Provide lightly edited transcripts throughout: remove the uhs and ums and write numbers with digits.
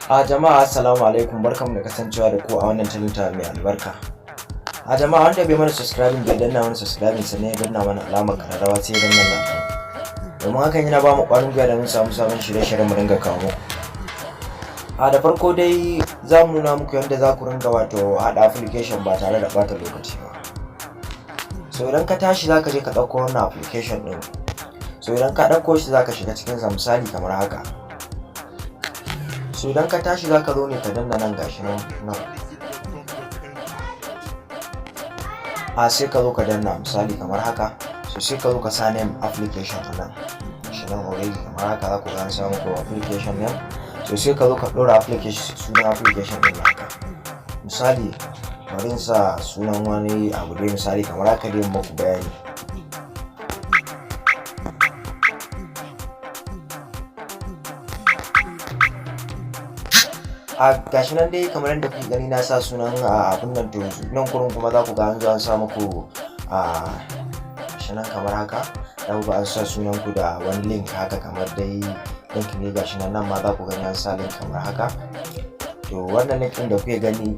Jama'a assalamu alaikum, barkanmu da kasancewa da ku a wannan channel mai albarka. Jama'a wanda bai mana subscribing bai danna mana subscribing sannan ya danna mana alamar kararrawa sai ya danna like. Domin hakan yana ba mu ƙwarin gwiwa da mun samu sabon shirye-shiryen mu dinga kawo muku. Da farko dai za mu nuna muku yadda za ku ringa wato haɗa application ba tare da ɓata lokaci ba. So idan ka tashi za ka je ka ɗauko wannan application ɗin. So idan ka ɗauko shi za ka shiga cikinsa misali kamar haka. So idan ka tashi za ka zo ne ka danna nan gashi nan sai ka zo ka danna misali kamar haka. So sai ka zo ka sa name application a nan shi nan already kamar haka za ku ga an samu ko application name. So sai ka zo ka ɗora application sunan application ɗin haka misali bari in sa sunan wani abu dai misali kamar haka dai muku bayani. Gashi nan dai kamar yadda kuke gani na sa sunan abin nan, to nan gurin kuma za ku ga an zo an sa muku gashi nan kamar haka za ku ga an sa sunan ku da wani link haka kamar dai link ne gashi nan ma za ku gani an sa link kamar haka. To wannan link ɗin da kuke gani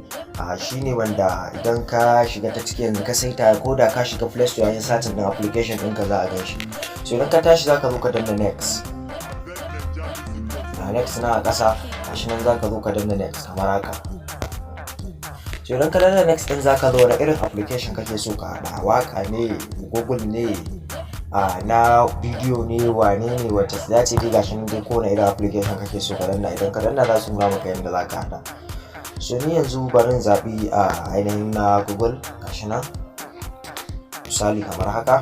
shine wanda idan ka shiga ta ciki yanzu ka saita ko da ka shiga Play Store yayin satin din application ɗinka za a gan shi. So idan ka tashi za ka zo ka danna next na a ƙasa gashi nan za ka zo ka danna next kamar haka. So idan ka danna next din za ka zo da irin application kake so ka haɗa, waka ne, google ne, na bidiyo ne, wane ne, wacce ya ce dai gashi nan dai kowane irin application kake so ka danna. Idan ka danna za su nuna maka yadda za ka haɗa. So ni yanzu bari in zaɓi ainihin na google gashi nan misali kamar haka,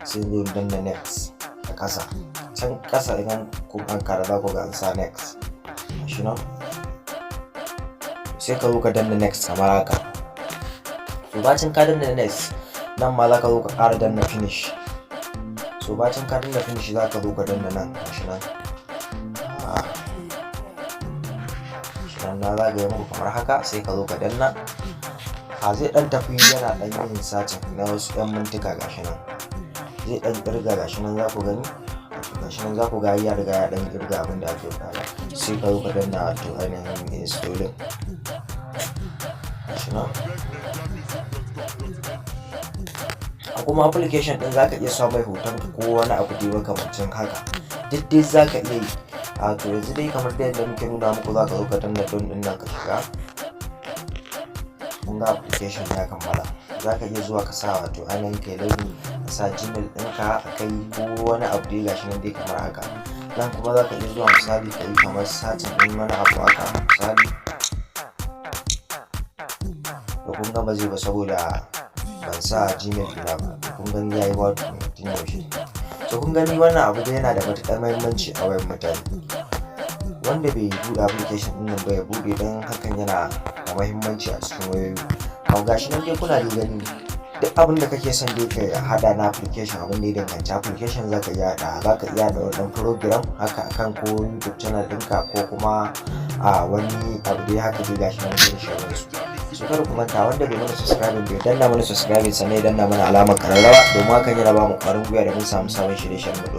sai zo danna next a ƙasa can ƙasa. idan kun ankara za ku ga an sa next shi nan, sai ka zo ka danna next kamar haka. So bacin ka danna next nan ma za ka zo ka ƙara danna finish. So bacin ka danna finish za ka zo ka danna nan shi nan na zagaye muku kamar haka, sai ka zo ka danna zai ɗan tafi yana ɗan yin satin na wasu ɗan mintuka gashi nan zai ɗan ƙirga gashi nan za ku gani gashi nan za ku ga ya riga ya ɗan ƙirga abin da ake buƙata. Sai ka zo ka danna to ainihin installing gashi nan. Kuma application ɗin za ka iya sa mai hoton ko wani abu da makamancin haka duk dai za ka iya yi. To yanzu dai kamar da yadda muke nuna muku za ka zo ka danna don ɗin nan ka shiga. Kun ga application ya kammala, za ka iya zuwa ka sa wato ainihin kai login ka sa gmail ɗinka a kai ko wani abu dai gashi nan dai kamar haka. Nan kuma za ka iya zuwa misali ka yi kamar satin ɗin wani abu haka misali. To kun ga ba zai ba saboda ban sa gmail ɗina ba. Kun gani ya yi wato tun yaushe. To kun gani wannan abu dai yana da matuƙar muhimmanci a wayar mutane. Wanda bai buɗe application ɗin nan ba ya buɗe, don hakan yana da muhimmanci a cikin wayoyi. Gashi nan dai kuna da gani duk abin da kake son dai ka haɗa na application, abin da ya danganci application za ka iya haɗa. Za ka iya da wannan program haka akan ko YouTube channel ɗinka ko kuma wani abu dai haka dai gashi nan dai shawararsu. So kada ku manta wanda bai mana subscribing bai danna mana subscribing sannan ya danna mana alamar kararrawa, domin hakan yana ba mu ƙwarin gwiwa da mun samu sabon shirye-shiryen mu.